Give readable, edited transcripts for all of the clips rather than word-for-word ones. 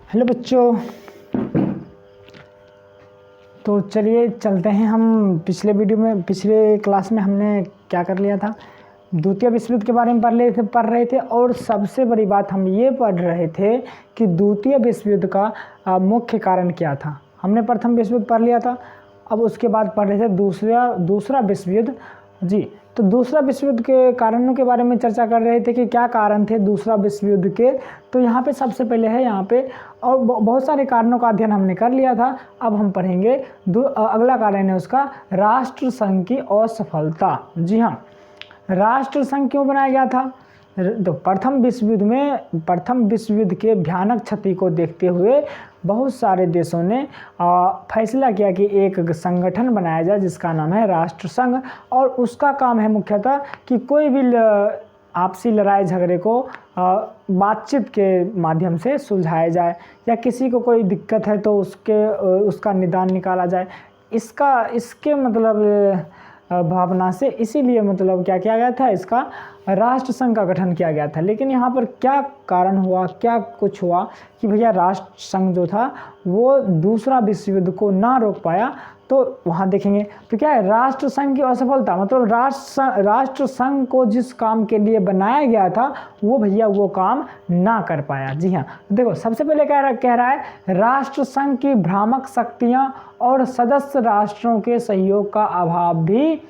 Hello बच्चों। तो चलिए चलते हैं। हम पिछले क्लास में हमने क्या कर लिया था, द्वितीय विश्व युद्ध के बारे में पढ़ रहे थे और सबसे बड़ी बात हम ये पढ़ रहे थे कि द्वितीय विश्व युद्ध का मुख्य कारण क्या था। हमने प्रथम विश्व युद्ध पढ़ लिया था, अब उसके बाद पढ़ रहे थे दूसरा विश्व युद्ध जी। तो दूसरा विश्व युद्ध के कारणों के बारे में चर्चा कर रहे थे कि क्या कारण थे दूसरा विश्व युद्ध के। तो यहाँ पे सबसे पहले है यहाँ पे, और बहुत सारे कारणों का अध्ययन हमने कर लिया था। अब हम पढ़ेंगे अगला कारण है उसका, राष्ट्र संघ की असफलता। जी हाँ, राष्ट्र संघ क्यों बनाया गया था? तो प्रथम विश्व युद्ध के भयानक क्षति को देखते हुए बहुत सारे देशों ने फैसला किया कि एक संगठन बनाया जाए जिसका नाम है राष्ट्र संघ, और उसका काम है मुख्यतः कि कोई भी आपसी लड़ाई झगड़े को बातचीत के माध्यम से सुलझाया जाए, या किसी को कोई दिक्कत है तो उसका निदान निकाला जाए। इसके मतलब भावना से इसीलिए मतलब क्या किया गया था, इसका राष्ट्र संघ का गठन किया गया था। लेकिन यहाँ पर क्या कारण हुआ, क्या कुछ हुआ कि भैया राष्ट्र संघ जो था वो दूसरा विश्व युद्ध को ना रोक पाया। तो वहाँ देखेंगे तो क्या है, राष्ट्र संघ की असफलता मतलब राष्ट्र संघ को जिस काम के लिए बनाया गया था वो भैया वो काम ना कर पाया। जी हाँ, देखो सबसे पहले कह रहा है राष्ट्र संघ की भ्रामक शक्तियाँ और सदस्य राष्ट्रों के सहयोग का अभाव भी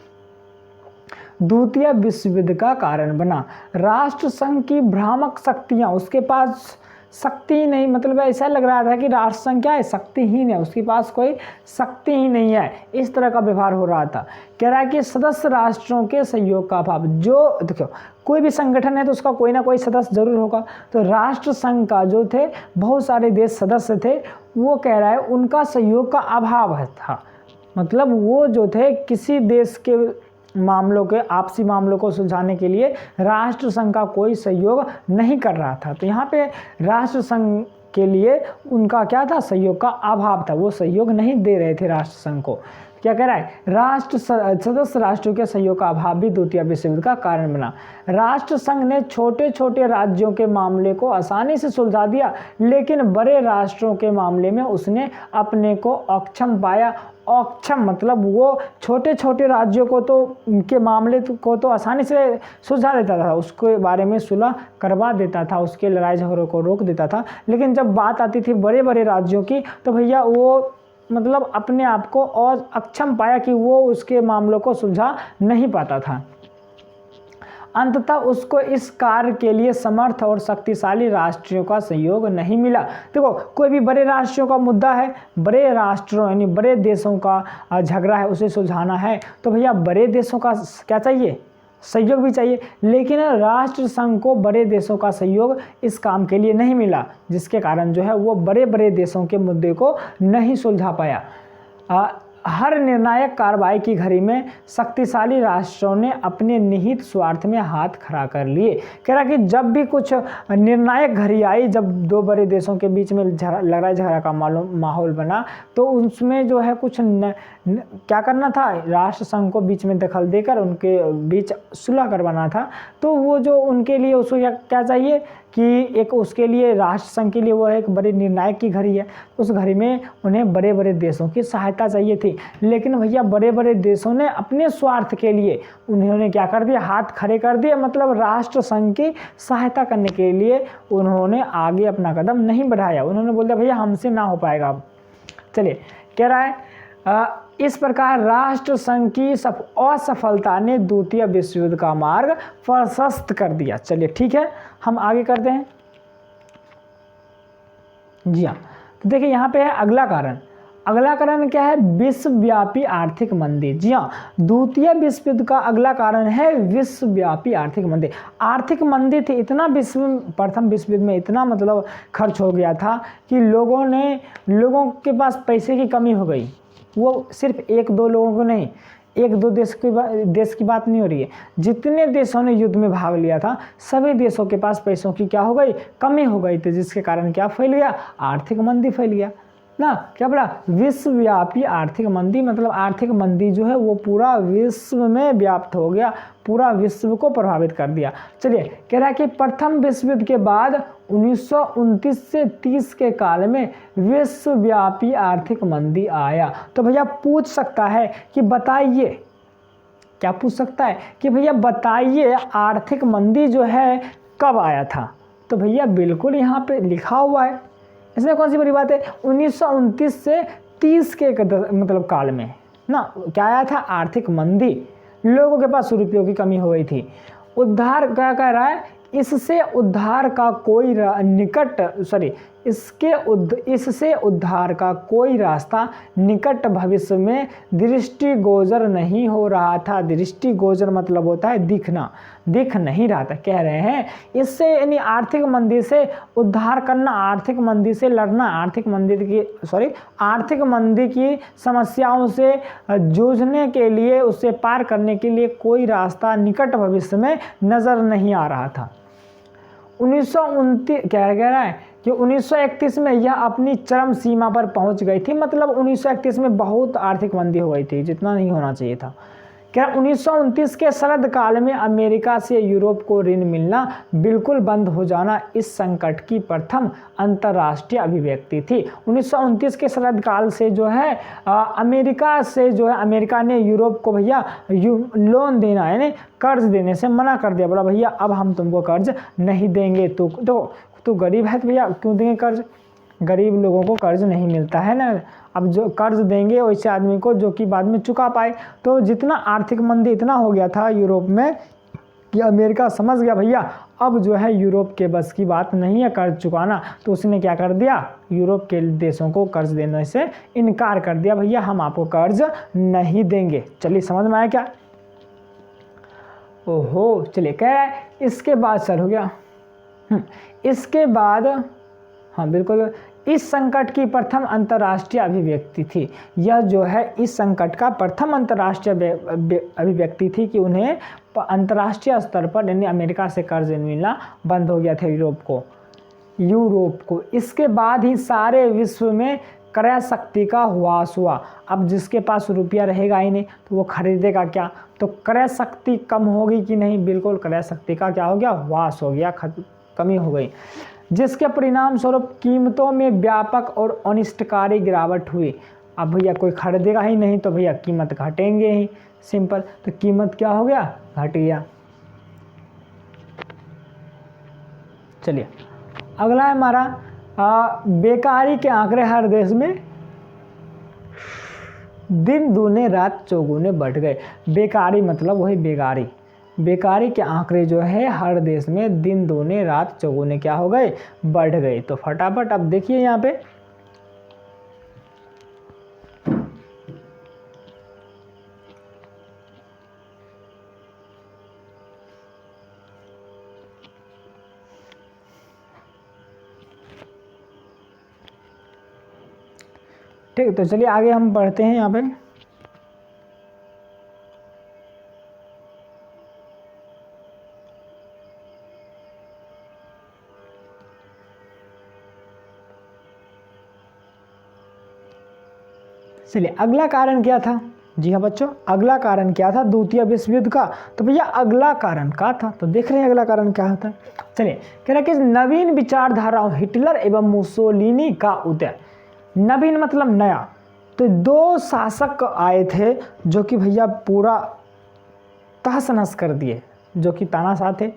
द्वितीय विश्व युद्ध का कारण बना। राष्ट्र संघ की भ्रामक शक्तियाँ, उसके पास शक्ति ही नहीं, मतलब ऐसा लग रहा था कि राष्ट्र संघ क्या है, शक्तिहीन है, उसके पास कोई शक्ति ही नहीं है, इस तरह का व्यवहार हो रहा था। कह रहा है कि सदस्य राष्ट्रों के सहयोग का अभाव। जो देखो कोई भी संगठन है तो उसका कोई ना कोई सदस्य जरूर होगा, तो राष्ट्र संघ का जो थे बहुत सारे देश सदस्य थे, वो कह रहा है उनका सहयोग का अभाव था। मतलब वो जो थे किसी देश के मामलों के आपसी मामलों को सुलझाने के लिए राष्ट्र संघ का कोई सहयोग नहीं कर रहा था। तो यहाँ पे राष्ट्र संघ के लिए उनका क्या था, सहयोग का अभाव था, वो सहयोग नहीं दे रहे थे राष्ट्र संघ को। क्या कह रहा है, सदस्य राष्ट्रों के सहयोग का अभाव भी द्वितीय विश्व युद्ध का कारण बना। राष्ट्र संघ ने छोटे छोटे राज्यों के मामले को आसानी से सुलझा दिया, लेकिन बड़े राष्ट्रों के मामले में उसने अपने को अक्षम पाया। अक्षम मतलब वो छोटे छोटे राज्यों को तो उनके मामले को तो आसानी से सुलझा देता था, उसके बारे में सुलह करवा देता था, उसके लड़ाई झगड़ों को रोक देता था। लेकिन जब बात आती थी बड़े बड़े राज्यों की तो भैया वो मतलब अपने आप को और अक्षम पाया कि वो उसके मामलों को सुलझा नहीं पाता था। अंततः उसको इस कार्य के लिए समर्थ और शक्तिशाली राष्ट्रों का सहयोग नहीं मिला। देखो कोई भी बड़े राष्ट्रों का मुद्दा है, बड़े राष्ट्रों यानी बड़े देशों का झगड़ा है, उसे सुलझाना है, तो भैया बड़े देशों का क्या चाहिए, सहयोग भी चाहिए। लेकिन राष्ट्र संघ को बड़े देशों का सहयोग इस काम के लिए नहीं मिला, जिसके कारण जो है वो बड़े बड़े देशों के मुद्दे को नहीं सुलझा पाया। हर निर्णायक कार्रवाई की घड़ी में शक्तिशाली राष्ट्रों ने अपने निहित स्वार्थ में हाथ खड़ा कर लिए। कह रहा कि जब भी कुछ निर्णायक घड़ी आई, जब दो बड़े देशों के बीच में लड़ाई झगड़ा का माहौल बना, तो उसमें जो है कुछ क्या करना था, राष्ट्र संघ को बीच में दखल देकर उनके बीच सुलह करवाना था। तो वो जो उनके लिए उसको क्या चाहिए कि एक उसके लिए राष्ट्र संघ के लिए वो एक बड़ी निर्णायक की घड़ी है, उस घड़ी में उन्हें बड़े बड़े देशों की सहायता चाहिए थी। लेकिन भैया बड़े बड़े देशों ने अपने स्वार्थ के लिए उन्होंने क्या कर दिया, हाथ खड़े कर दिए, मतलब राष्ट्र संघ की सहायता करने के लिए उन्होंने आगे अपना कदम नहीं बढ़ाया। उन्होंने बोल दिया भैया हमसे ना हो पाएगा। अब चलिए कह रहा है इस प्रकार राष्ट्र संघ की असफलता ने द्वितीय विश्व युद्ध का मार्ग प्रशस्त कर दिया। चलिए ठीक है, हम आगे करते हैं। जी हाँ, तो देखिए यहाँ पे है अगला कारण। अगला कारण क्या है, विश्वव्यापी आर्थिक मंदी। जी हाँ, द्वितीय विश्व युद्ध का अगला कारण है विश्वव्यापी आर्थिक मंदी। आर्थिक मंदी थी, इतना प्रथम विश्व युद्ध में इतना मतलब खर्च हो गया था कि लोगों के पास पैसे की कमी हो गई। वो सिर्फ एक दो लोगों को नहीं, एक दो देश की बात नहीं हो रही है, जितने देशों ने युद्ध में भाग लिया था सभी देशों के पास पैसों की क्या हो गई, कमी हो गई थी, जिसके कारण क्या फैल गया, आर्थिक मंदी फैल गया। ना, क्या बोला, विश्वव्यापी आर्थिक मंदी, मतलब आर्थिक मंदी जो है वो पूरा विश्व में व्याप्त हो गया, पूरा विश्व को प्रभावित कर दिया। चलिए, कह रहा है कि प्रथम विश्व युद्ध के बाद 1929 से 30 के काल में विश्वव्यापी आर्थिक मंदी आया। तो भैया पूछ सकता है कि बताइए, क्या पूछ सकता है कि भैया बताइए आर्थिक मंदी जो है कब आया था। तो भैया बिल्कुल यहाँ पे लिखा हुआ है, इसमें कौन सी बड़ी बात है, 1929 से 30 के मतलब काल में ना क्या आया था, आर्थिक मंदी, लोगों के पास रुपयों की कमी हो गई थी। उद्धार क्या कह रहा है, इससे उद्धार का कोई इससे उद्धार का कोई रास्ता निकट भविष्य में दृष्टिगोचर नहीं हो रहा था। दृष्टिगोचर मतलब होता है दिखना, दिख नहीं रहा था। कह रहे हैं इससे यानी आर्थिक मंदी से उद्धार करना, आर्थिक मंदी से लड़ना, आर्थिक मंदी की समस्याओं से जूझने के लिए, उससे पार करने के लिए कोई रास्ता निकट भविष्य में नज़र नहीं आ रहा था। 1929 क्या कह रहा है कि 1931 में यह अपनी चरम सीमा पर पहुंच गई थी, मतलब 1931 में बहुत आर्थिक मंदी हो गई थी, जितना नहीं होना चाहिए था। क्या 1929 के शरद काल में अमेरिका से यूरोप को ऋण मिलना बिल्कुल बंद हो जाना इस संकट की प्रथम अंतर्राष्ट्रीय अभिव्यक्ति थी। 1929 के शरद काल से जो है अमेरिका ने यूरोप को भैया लोन देना यानी कर्ज देने से मना कर दिया। बोला भैया अब हम तुमको कर्ज नहीं देंगे, तो गरीब है तो भैया क्यों देंगे कर्ज, गरीब लोगों को कर्ज नहीं मिलता है ना। अब जो कर्ज देंगे वैसे आदमी को जो कि बाद में चुका पाए। तो जितना आर्थिक मंदी इतना हो गया था यूरोप में कि अमेरिका समझ गया भैया अब जो है यूरोप के बस की बात नहीं है कर्ज चुकाना, तो उसने क्या कर दिया, यूरोप के देशों को कर्ज देने से इनकार कर दिया, भैया हम आपको कर्ज नहीं देंगे। चलिए समझ में आया क्या, ओहो। चलिए कह रहा है इसके बाद सर हो गया, इसके बाद हाँ बिल्कुल, इस संकट की प्रथम अंतर्राष्ट्रीय अभिव्यक्ति थी। यह जो है इस संकट का प्रथम अंतर्राष्ट्रीय अभिव्यक्ति थी कि उन्हें अंतर्राष्ट्रीय स्तर पर यानी अमेरिका से कर्ज मिलना बंद हो गया था यूरोप को। इसके बाद ही सारे विश्व में क्रय शक्ति का ह्रास हुआ। अब जिसके पास रुपया रहेगा ही नहीं तो वो खरीदेगा क्या, तो क्रय शक्ति कम होगी कि नहीं, बिल्कुल क्रय शक्ति का क्या हो गया, ह्रास हो गया, कमी हो गई, जिसके परिणाम स्वरूप कीमतों में व्यापक और अनिष्टकारी गिरावट हुई। अब भैया कोई खरीदेगा ही नहीं तो भैया कीमत घटेंगे ही, सिंपल। तो कीमत क्या हो गया, घट गया। चलिए अगला है हमारा बेकारी के आंकड़े हर देश में दिन दूने रात चौगुने बढ़ गए। बेकारी मतलब वही बेगारी, बेकारी के आंकड़े जो है हर देश में दिन दूने रात चौगुने क्या हो गए, बढ़ गए। तो फटाफट अब देखिए यहाँ पे ठीक। तो चलिए आगे हम बढ़ते हैं यहाँ पे। चलिए अगला कारण क्या था, जी हाँ बच्चों, अगला कारण क्या था द्वितीय विश्व युद्ध का। तो भैया अगला कारण क्या था, तो देख रहे हैं अगला कारण क्या होता है। चलिए कह रहा है कि नवीन विचारधाराओं हिटलर एवं मुसोलिनी का उदय। नवीन मतलब नया, तो दो शासक आए थे जो कि भैया पूरा तहस नहस कर दिए, जो कि तानाशाह थे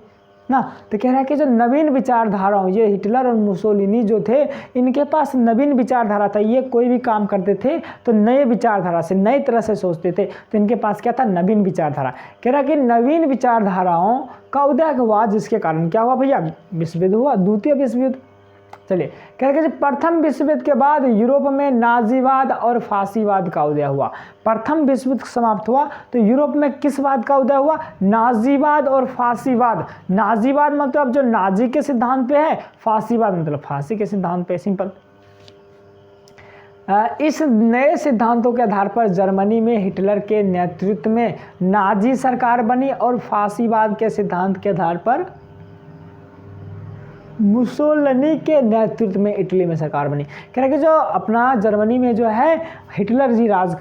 ना। तो कह रहा है कि जो नवीन विचारधाराओं, ये हिटलर और मुसोलिनी जो थे इनके पास नवीन विचारधारा था, ये कोई भी काम करते थे तो नए विचारधारा से, नई तरह से सोचते थे, तो इनके पास क्या था, नवीन विचारधारा। कह रहा है कि नवीन विचारधाराओं का उदय हुआ जिसके कारण क्या हुआ भैया, विश्व युद्ध हुआ, द्वितीय विश्व युद्ध। चलिए कह रहे हैं कि प्रथम विश्व युद्ध के बाद यूरोप में नाजीवाद और फांसीवाद का उदय हुआ। प्रथम विश्व युद्ध समाप्त हुआ तो यूरोप में किस वाद का उदय हुआ, नाजीवाद और फांसीवाद। नाजीवाद मतलब जो नाजी के सिद्धांत पे है, फांसीवाद मतलब फांसी के सिद्धांत पे, सिंपल। इस नए सिद्धांतों के आधार पर जर्मनी में हिटलर के नेतृत्व में नाजी सरकार बनी और फांसीवाद के सिद्धांत के आधार पर मुसोलिनी के नेतृत्व में इटली में सरकार बनी। कह रहे कि जो अपना जर्मनी में जो है हिटलर जी राज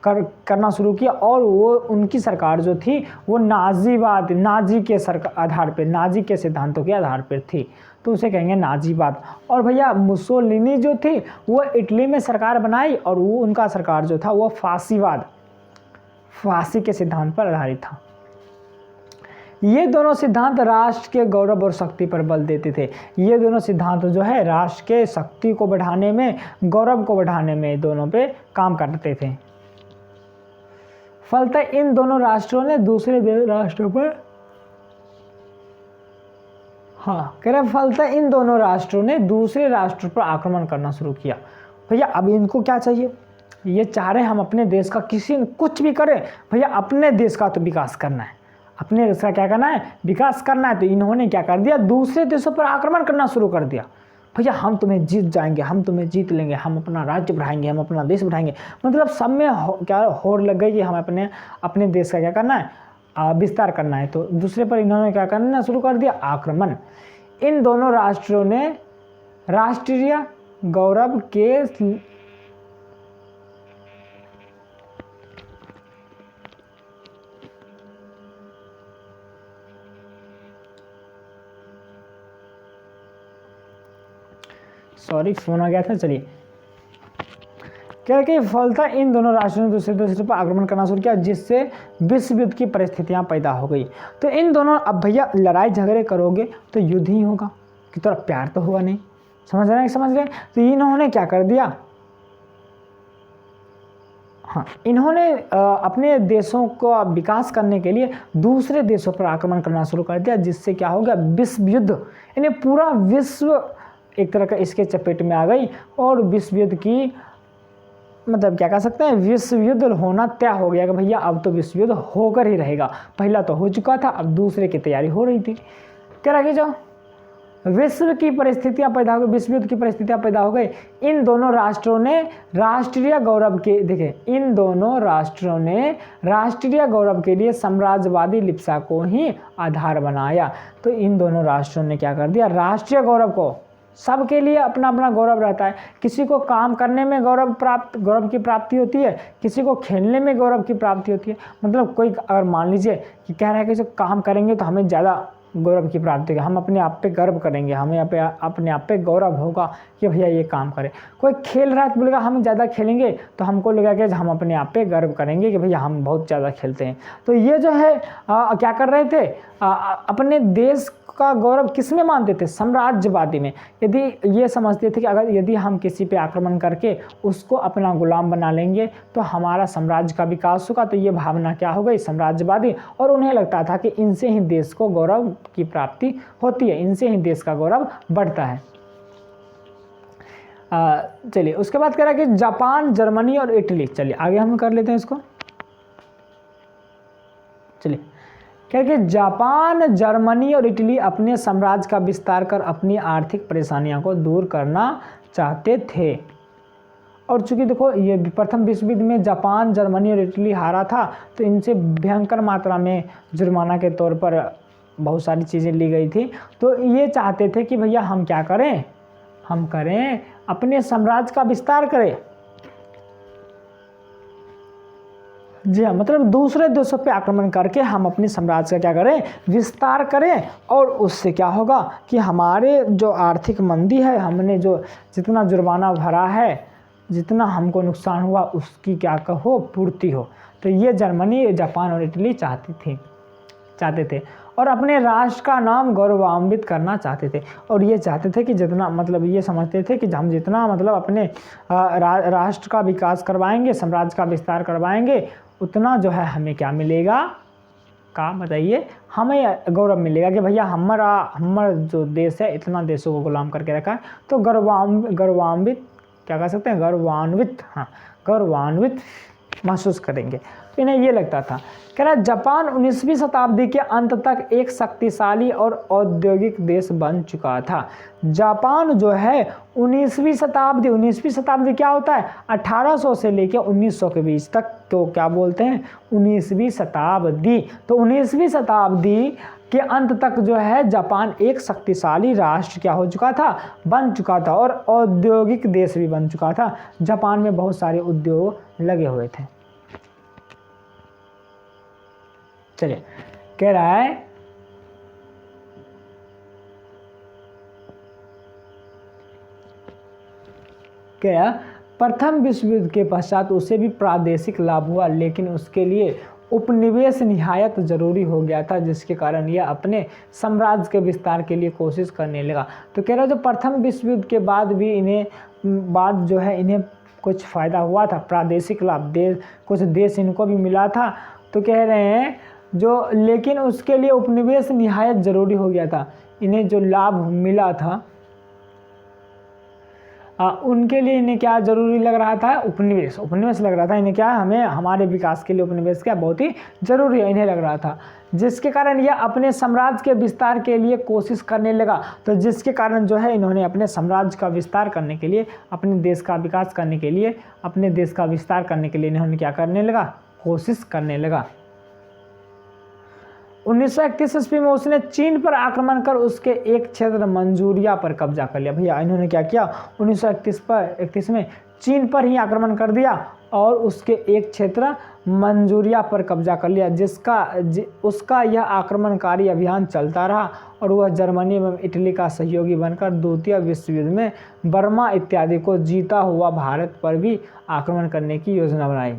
करना शुरू किया और वो उनकी सरकार जो थी वो नाजीवाद, नाजी के आधार पे, नाजी के सिद्धांतों के आधार पर थी, तो उसे कहेंगे नाजीवाद। और भैया मुसोलिनी जो थी वो इटली में सरकार बनाई और वो उनका सरकार जो था वो फांसीवाद, फांसी के सिद्धांत पर आधारित था। ये दोनों सिद्धांत राष्ट्र के गौरव और शक्ति पर बल देते थे। ये दोनों सिद्धांत जो है राष्ट्र के शक्ति को बढ़ाने में, गौरव को बढ़ाने में दोनों पे काम करते थे। फलतः इन दोनों राष्ट्रों ने दूसरे राष्ट्रों पर फलतः इन दोनों राष्ट्रों ने दूसरे राष्ट्रों पर आक्रमण करना शुरू किया। भैया अब इनको क्या चाहिए, ये चाह रहे हम अपने देश का कुछ भी करें, भैया अपने देश का तो विकास करना है, अपने देश का क्या करना है, विकास करना है। तो इन्होंने क्या कर दिया, दूसरे देशों पर आक्रमण करना शुरू कर दिया। भैया हम तुम्हें जीत जाएंगे, हम तुम्हें जीत लेंगे, हम अपना राज्य बढ़ाएंगे, हम अपना देश बढ़ाएंगे। मतलब सब में क्या होड़ लग गई कि हम अपने देश का क्या करना है, विस्तार करना है। तो दूसरे पर इन्होंने क्या करना शुरू कर दिया, आक्रमण। इन दोनों राष्ट्रों ने राष्ट्रीय गौरव के फ़ोन आ गया था, चलिए। क्या कि फलतः इन दोनों राष्ट्रों ने दूसरे पर आक्रमण करना शुरू किया, जिससे विश्व युद्ध की परिस्थितियां पैदा हो गई। तो इन दोनों, अब भैया लड़ाई झगड़े करोगे तो युद्ध ही होगा, कि थोड़ा प्यार तो होगा नहीं, समझ रहे हैं। तो इन्होंने क्या कर दिया, इन्होंने अपने देशों को विकास करने के लिए दूसरे देशों पर आक्रमण करना शुरू कर दिया, जिससे क्या हो गया, विश्व युद्ध, यानी पूरा विश्व एक तरह का इसके चपेट में आ गई। और विश्व युद्ध की मतलब क्या कह सकते हैं, विश्व युद्ध होना तय हो गया कि भैया अब तो विश्व युद्ध होकर ही रहेगा। पहला तो हो चुका था, अब दूसरे की तैयारी हो रही थी। कह रहा कि जो विश्व की परिस्थितियां पैदा हो गई, विश्व युद्ध की परिस्थितियां पैदा हो गई। इन दोनों राष्ट्रों ने राष्ट्रीय गौरव के, देखिए इन दोनों राष्ट्रों ने राष्ट्रीय गौरव के लिए साम्राज्यवादी लिप्सा को ही आधार बनाया। तो इन दोनों राष्ट्रों ने क्या कर दिया, राष्ट्रीय गौरव को, सबके लिए अपना अपना गौरव रहता है। किसी को काम करने में गौरव की प्राप्ति होती है, किसी को खेलने में गौरव की प्राप्ति होती है। मतलब कोई अगर मान लीजिए कि कह रहा है कि जो काम करेंगे तो हमें ज़्यादा गौरव की प्राप्ति होगी, हम अपने आप पे गर्व करेंगे, हमें अपने आप पे गौरव होगा कि भैया ये काम करें। कोई खेल रहा है तो बोलेगा हम ज़्यादा खेलेंगे तो हमको लगेगा कि हम अपने आप पे गर्व करेंगे कि भैया हम बहुत ज़्यादा खेलते हैं। तो ये जो है क्या कर रहे थे, अपने देश का गौरव किस में मानते थे, साम्राज्यवादी में। यदि ये समझते थे कि यदि हम किसी पे आक्रमण करके उसको अपना गुलाम बना लेंगे तो हमारा साम्राज्य का विकास होगा, तो ये भावना क्या हो गई, साम्राज्यवादी। और उन्हें लगता था कि इनसे ही देश को गौरव की प्राप्ति होती है, इनसे ही देश का गौरव बढ़ता है। चलिए उसके बाद कह रहा है कि जापान, जर्मनी और इटली, चलिए आगे हम कर लेते हैं इसको। चलिए क्योंकि जापान, जर्मनी और इटली अपने साम्राज्य का विस्तार कर अपनी आर्थिक परेशानियों को दूर करना चाहते थे। और चूंकि देखो ये प्रथम विश्व युद्ध में जापान, जर्मनी और इटली हारा था, तो इनसे भयंकर मात्रा में जुर्माना के तौर पर बहुत सारी चीज़ें ली गई थी। तो ये चाहते थे कि भैया हम क्या करें, हम करें अपने साम्राज्य का विस्तार करें। जी हाँ, मतलब दूसरे देशों पे आक्रमण करके हम अपने साम्राज्य का क्या करें, विस्तार करें। और उससे क्या होगा कि हमारे जो आर्थिक मंदी है, हमने जो जितना जुर्माना भरा है, जितना हमको नुकसान हुआ, उसकी क्या कहो पूर्ति हो। तो ये जर्मनी, जापान और इटली चाहते थे और अपने राष्ट्र का नाम गौरवान्वित करना चाहते थे। और ये चाहते थे कि जितना मतलब ये समझते थे कि हम जितना मतलब अपने राष्ट्र का विकास करवाएंगे, साम्राज्य का विस्तार करवाएंगे, उतना जो है हमें क्या मिलेगा, का बताइए, हमें गौरव मिलेगा कि भैया हमारा जो देश है इतना देशों को गुलाम करके रखा है। तो गौरवान्वित क्या कह सकते हैं, गौरवान्वित महसूस करेंगे। तो इन्हें ये लगता था। कह रहा जापान 19वीं शताब्दी के अंत तक एक शक्तिशाली और औद्योगिक देश बन चुका था। जापान जो है 19वीं शताब्दी क्या होता है, 1800 से लेकर 1900 के बीच तक, तो क्या बोलते हैं 19वीं शताब्दी। तो 19वीं शताब्दी के अंत तक जो है जापान एक शक्तिशाली राष्ट्र क्या हो चुका था, बन चुका था और औद्योगिक देश भी बन चुका था। जापान में बहुत सारे उद्योग लगे हुए थे। चलिए कह रहा है क्या प्रथम विश्व युद्ध के पश्चात उसे भी प्रादेशिक लाभ हुआ, लेकिन उसके लिए उपनिवेश निहायत जरूरी हो गया था, जिसके कारण यह अपने साम्राज्य के विस्तार के लिए कोशिश करने लगा। तो कह रहा है जो प्रथम विश्व युद्ध के बाद भी इन्हें कुछ फ़ायदा हुआ था, प्रादेशिक लाभ, कुछ देश इनको भी मिला था। तो कह रहे हैं लेकिन उसके लिए उपनिवेश निहायत ज़रूरी हो गया था। इन्हें जो लाभ मिला था उनके लिए इन्हें क्या ज़रूरी लग रहा था, उपनिवेश लग रहा था इन्हें, क्या हमारे विकास के लिए उपनिवेश क्या बहुत ही ज़रूरी है इन्हें लग रहा था, जिसके कारण यह अपने साम्राज्य के विस्तार के लिए कोशिश करने लगा। तो जिसके कारण जो है इन्होंने अपने साम्राज्य का विस्तार करने के लिए, अपने देश का विकास करने के लिए, अपने देश का विस्तार करने के लिए इन्होंने क्या करने लगा, कोशिश करने लगा। 1931 ईस्वी में उसने चीन पर आक्रमण कर उसके एक क्षेत्र मंचूरिया पर कब्जा कर लिया। भैया इन्होंने क्या किया, 1931 में चीन पर ही आक्रमण कर दिया और उसके एक क्षेत्र मंचूरिया पर कब्जा कर लिया, उसका यह आक्रमणकारी अभियान चलता रहा और वह जर्मनी एवं इटली का सहयोगी बनकर द्वितीय विश्व युद्ध में बर्मा इत्यादि को जीता हुआ भारत पर भी आक्रमण करने की योजना बनाई।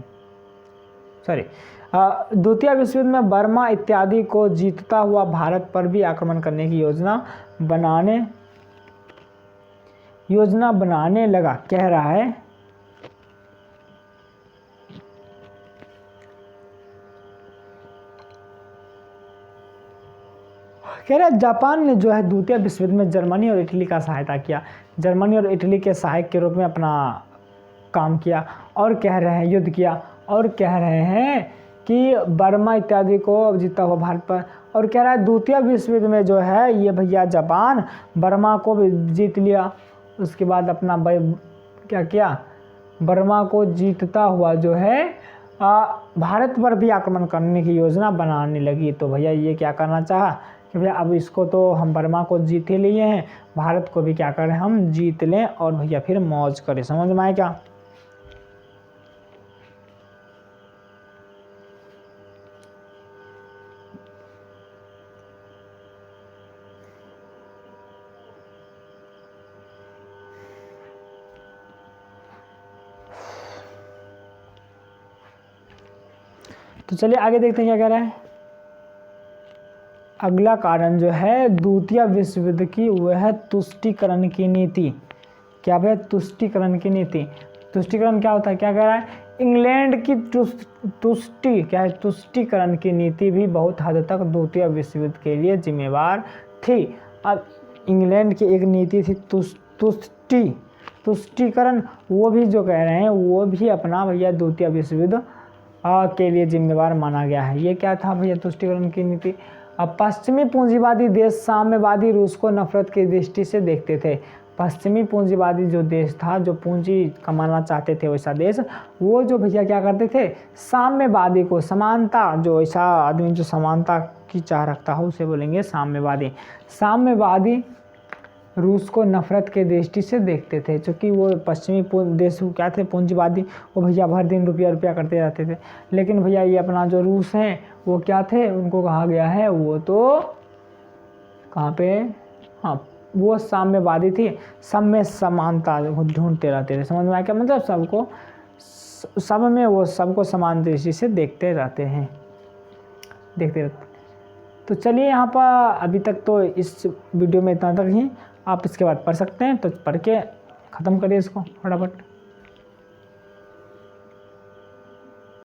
द्वितीय विश्व युद्ध में बर्मा इत्यादि को जीतता हुआ भारत पर भी आक्रमण करने की योजना बनाने लगा। कह रहा है जापान ने जो है द्वितीय विश्व युद्ध में जर्मनी और इटली का सहायता किया, जर्मनी और इटली के सहायक के रूप में अपना काम किया और कह रहे हैं युद्ध किया और कह रहे हैं कि बर्मा इत्यादि को जीता हुआ भारत पर, और कह रहा है द्वितीय विश्व युद्ध में जो है ये भैया जापान बर्मा को भी जीत लिया। उसके बाद अपना क्या किया, बर्मा को जीतता हुआ जो है भारत पर भी आक्रमण करने की योजना बनाने लगी। तो भैया ये क्या करना चाहा कि भैया अब इसको तो हम बर्मा को जीत ही लिए हैं, भारत को भी क्या करें हम जीत लें और भैया फिर मौज करें। समझ में आए क्या? तो चलिए आगे देखते हैं क्या कह रहा है। अगला कारण जो है द्वितीय विश्व युद्ध की वह है तुष्टीकरण की नीति। क्या भैया, तुष्टीकरण की नीति। तुष्टीकरण क्या होता है, क्या कह रहा है, इंग्लैंड की तुष्टीकरण की नीति भी बहुत हद तक द्वितीय विश्व युद्ध के लिए जिम्मेवार थी। अब इंग्लैंड की एक नीति थी तुष्टीकरण, वो भी जो कह रहे हैं वो भी अपना भैया द्वितीय विश्व युद्ध के लिए जिम्मेवार माना गया है। ये क्या था भैया तुष्टीकरण की नीति। अब पश्चिमी पूंजीवादी देश साम्यवादी रूस को नफरत की दृष्टि से देखते थे। पश्चिमी पूंजीवादी जो देश था, जो पूंजी कमाना चाहते थे वैसा देश, वो जो भैया क्या करते थे, साम्यवादी को, समानता, जो ऐसा आदमी जो समानता की चाह रखता हो उसे बोलेंगे साम्यवादी। साम्यवादी रूस को नफरत के दृष्टि से देखते थे, क्योंकि वो पश्चिमी देश क्या थे, पूंजीवादी, वो भैया भर दिन रुपया करते रहते थे। लेकिन भैया ये अपना जो रूस हैं वो क्या थे, उनको कहा गया है वो तो कहाँ पे, हाँ वो साम्यवादी थी, सब में समानता ढूंढते रहते थे। समझ में आया क्या मतलब, सबको सब में वो सबको समान दृष्टि से देखते रहते हैं, देखते रहते। तो चलिए यहाँ पर अभी तक तो इस वीडियो में इतना तक ही, आप इसके बाद पढ़ सकते हैं, तो पढ़ के ख़त्म करिए इसको फटाफट।